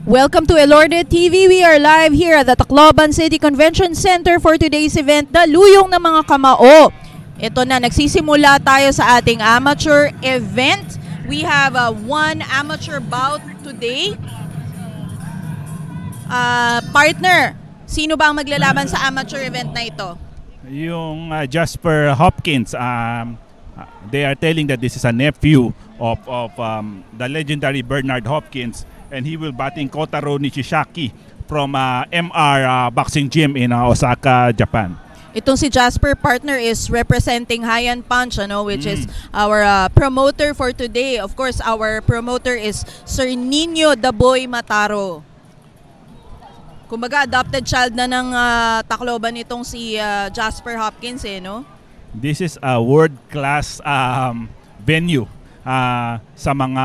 Welcome to Elorde TV. We are live here at the Tacloban City Convention Center for today's event, Daluyong ng mga Kamao. Ito na, nagsisimula tayo sa ating amateur event. We have one amateur bout today. Partner, sino ba ang maglalaban sa amateur event na ito? Yung Jasper Hopkins. They are telling that this is a nephew of the legendary Bernard Hopkins, and he will batting Kotaro Nishizaki from MR Boxing Gym in Osaka, Japan. Itong si Jasper, partner, is representing High Punch, which is our promoter for today. Of course, our promoter is Sir Nino the Boy Mataro. Kumbaga, adopted child na ng Tacloban itong si Jasper Hopkins, no? This is a world-class venue sa mga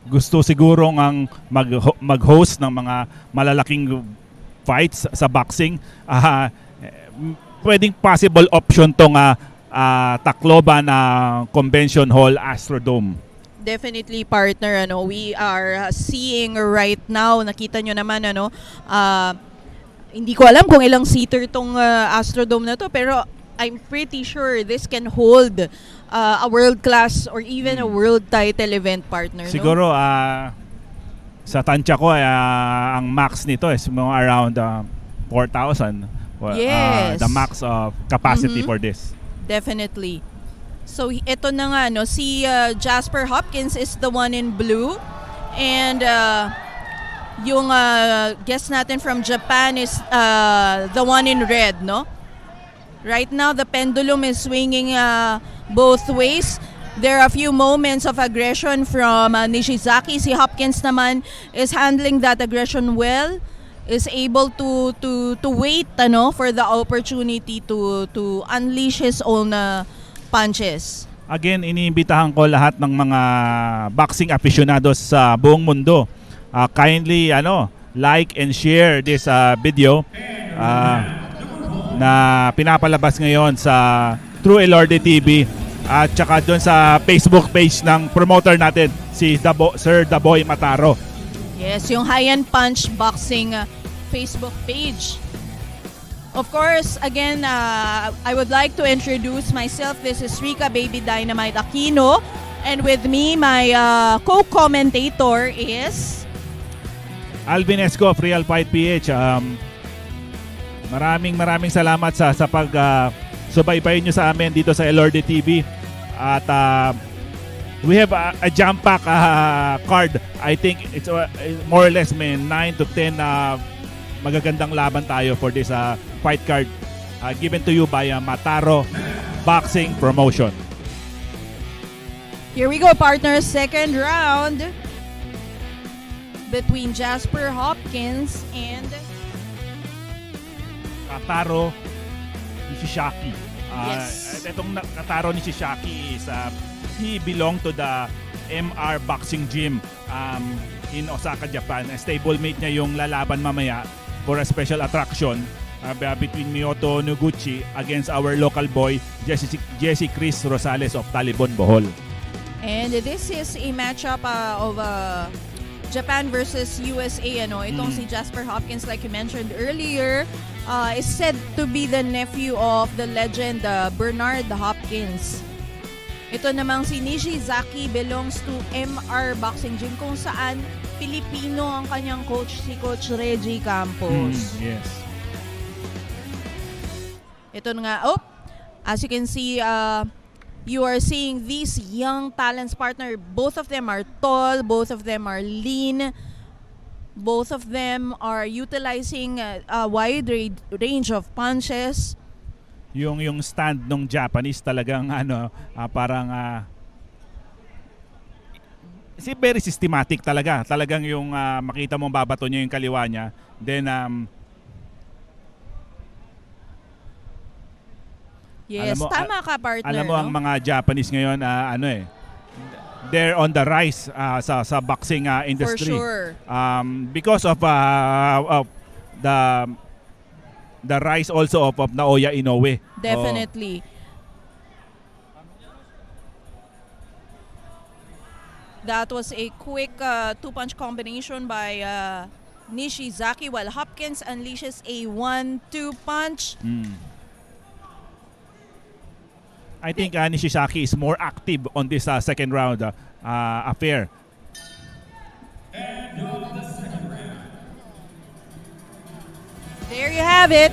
gusto sigurong ang mag-host ng mga malalaking fights sa boxing. Pwedeng possible option tong Tacloban Convention Hall Astrodome. Definitely, partner. We are seeing right now, nakita nyo naman, hindi ko alam kung ilang seater tong Astrodome na to, pero I'm pretty sure this can hold a world-class or even a world title event, partner. Siguro, sa tansya ko, ang max nito is around 4,000. Yes. The max of capacity for this. Definitely. So, ito na nga, si Jasper Hopkins is the one in blue. And yung guest natin from Japan is the one in red, no? Right now, the pendulum is swinging both ways. There are a few moments of aggression from Nishizaki. Si Hopkins naman is handling that aggression well, is able to wait for the opportunity to unleash his own punches. Again, iniimbitahan ko lahat ng mga boxing aficionados sa buong mundo. Kindly like and share this video na pinapalabas ngayon sa True Elorde TV at saka doon sa Facebook page ng promoter natin, si Sir The Boy Mataro. Yes, yung High Punch Boxing Facebook page. Of course, again, I would like to introduce myself. This is Rika Baby Dynamite Aquino, and with me, my co-commentator is Alvin Esco of Real Fight PH. Maraming salamat sa subaybay nyo sa amin dito sa Elorde TV. At we have a jam-pack card. I think it's more or less 9 to 10 magagandang laban tayo for this fight card given to you by Mataro Boxing Promotion. Here we go, partners. Second round between Jasper Hopkins and Kotaro Nishizaki. Yes. Itong Kotaro Nishizaki is he belonged to the MR Boxing Gym in Osaka, Japan. Stablemate niya yung lalaban mamaya for a special attraction between Miyoto Noguchi against our local boy Jesse Chris Rosales of Talibon, Bohol. And this is a matchup of Japan versus USA. Itong si Jasper Hopkins, like you mentioned earlier, is said to be the nephew of the legend Bernard Hopkins. Ito namang si Nishizaki belongs to MR Boxing Gym, kung saan Pilipino ang kanyang coach, si Coach Reggie Campos. Yes. Ito nga, as you can see, you are seeing these young talents, partner. Both of them are tall, both of them are lean, both of them are utilizing a wide range of punches. Yung stand ng Japanese talagang parang very systematic talaga. Talagang yung makita mo babato niya yung kaliwa niya. Then yes, tama ka, partner. Alam mo ang mga Japanese ngayon they're on the rise sa boxing industry. For sure. Because of the rise also of Naoya Inoue. Definitely. That was a quick two-punch combination by Nishizaki, while Hopkins unleashes a 1-2 punch. I think Nishizaki is more active on this second round affair. There you have it.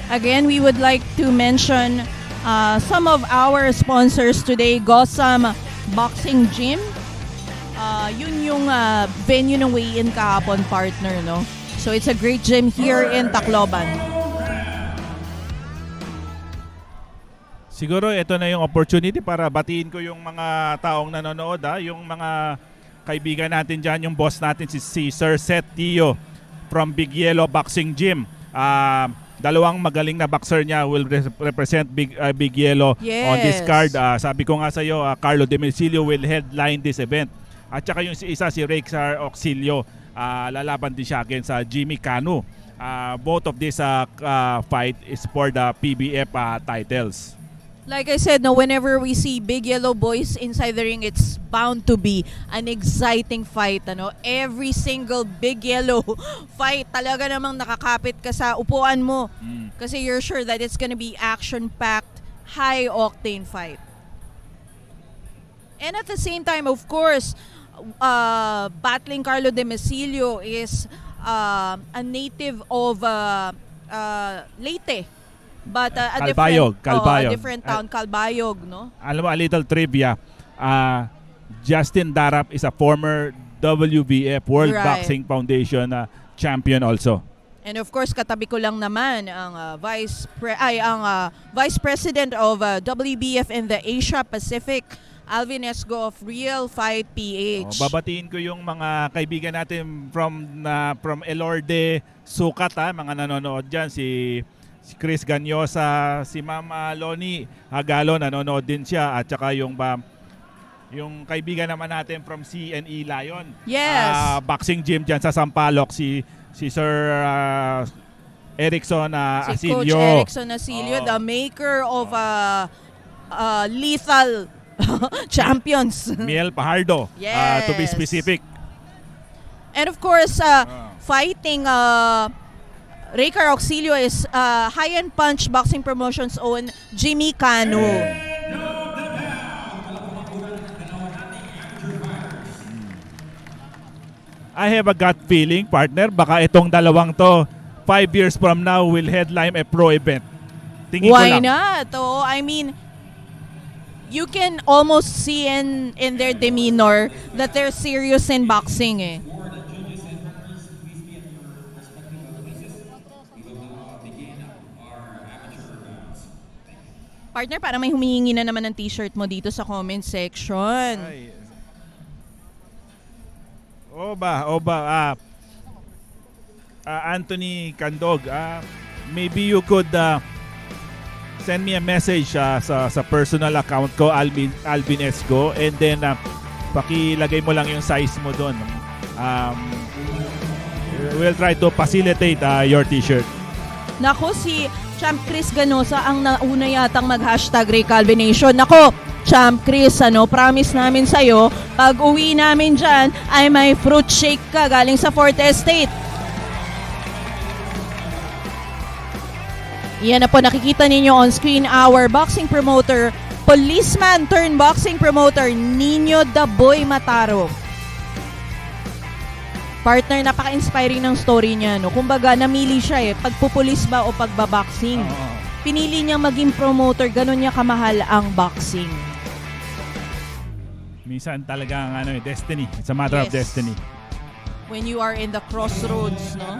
Again, we would like to mention some of our sponsors today. Gotham Boxing Gym. Yun yung venue ng weigh-in kahapon, partner, no? So it's a great gym here in Tacloban. Siguro ito na yung opportunity para batiin ko yung mga taong nanonood, yung mga kaibigan natin dyan, yung boss natin si Sir Seth Tio from Big Yellow Boxing Gym. Dalawang magaling na boxer niya will represent Big Yellow on this card. Sabi ko nga sa iyo, Carlo Demesilio will headline this event. At saka yung isa si Rexar Auxilio, lalaban din siya against Jimmy Canu. Both of this fight is for the PBF titles. Like I said, no, whenever we see Big Yellow boys inside the ring, it's bound to be an exciting fight. Ano? Every single Big Yellow fight, talaga namang nakakapit ka sa upuan mo. Kasi you're sure that it's gonna be action-packed, high-octane fight. And at the same time, of course, battling Carlo Demesilio is a native of Leyte. But a different town, Calbayog, no? Alam mo, a little trivia. Justin Darap is a former WBF World Boxing Foundation champion also. And of course, katabi ko lang naman ang Vice President of WBF in the Asia Pacific, Alvin Esgo of Real Fight PH. Babatiin ko yung mga kaibigan natin from Elorde, Sukat, mga nanonood dyan, si Chris Ganyosa, si Mama Loni Agalo, nanonood din siya, at saka yung kaibigan naman natin from CNE Lion. Yes. Boxing gym dyan sa Sampaloc, si Sir Erickson si Asilio. Coach Erickson Asilio, the maker of lethal champions. Miel Pajardo, yes. To be specific. And of course, fighting Rexar Auxilio is High and Punch Boxing Promotions own Jimmy Canu. I have a gut feeling, partner, baka itong dalawang to 5 years from now will headline a pro event. Tingin Why ko lang. not? Oh, I mean, you can almost see in their demeanor that they're serious in boxing, eh. Partner, parang may humihingi na naman ng t-shirt mo dito sa comment section. Ay. Oba. Anthony Candog, maybe you could send me a message sa personal account ko, Alvin Esgo, and then pakilagay mo lang yung size mo doon. We'll try to facilitate your t-shirt. Nako, si Champ Chris Ganosa ang nauna yatang mag-hashtag Recalvination. Nako, Champ Chris, promise namin sa'yo, pag uwi namin dyan, ay may fruit shake ka galing sa Forte Estate. Yan na po, nakikita ninyo on screen our boxing promoter, policeman turned boxing promoter, Nino the Boy Mataro. Partner, napaka-inspiring ng story niya, no? Kumbaga, namili siya pagpupulis ba o pagbaboxing. Pinili niya maging promoter, ganun niya kamahal ang boxing. Minsan talagang destiny. It's a matter of Yes. destiny. When you are in the crossroads, no?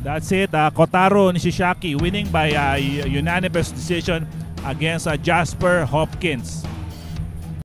That's it. Kotaro Nishishaki winning by unanimous decision against Jasper Hopkins.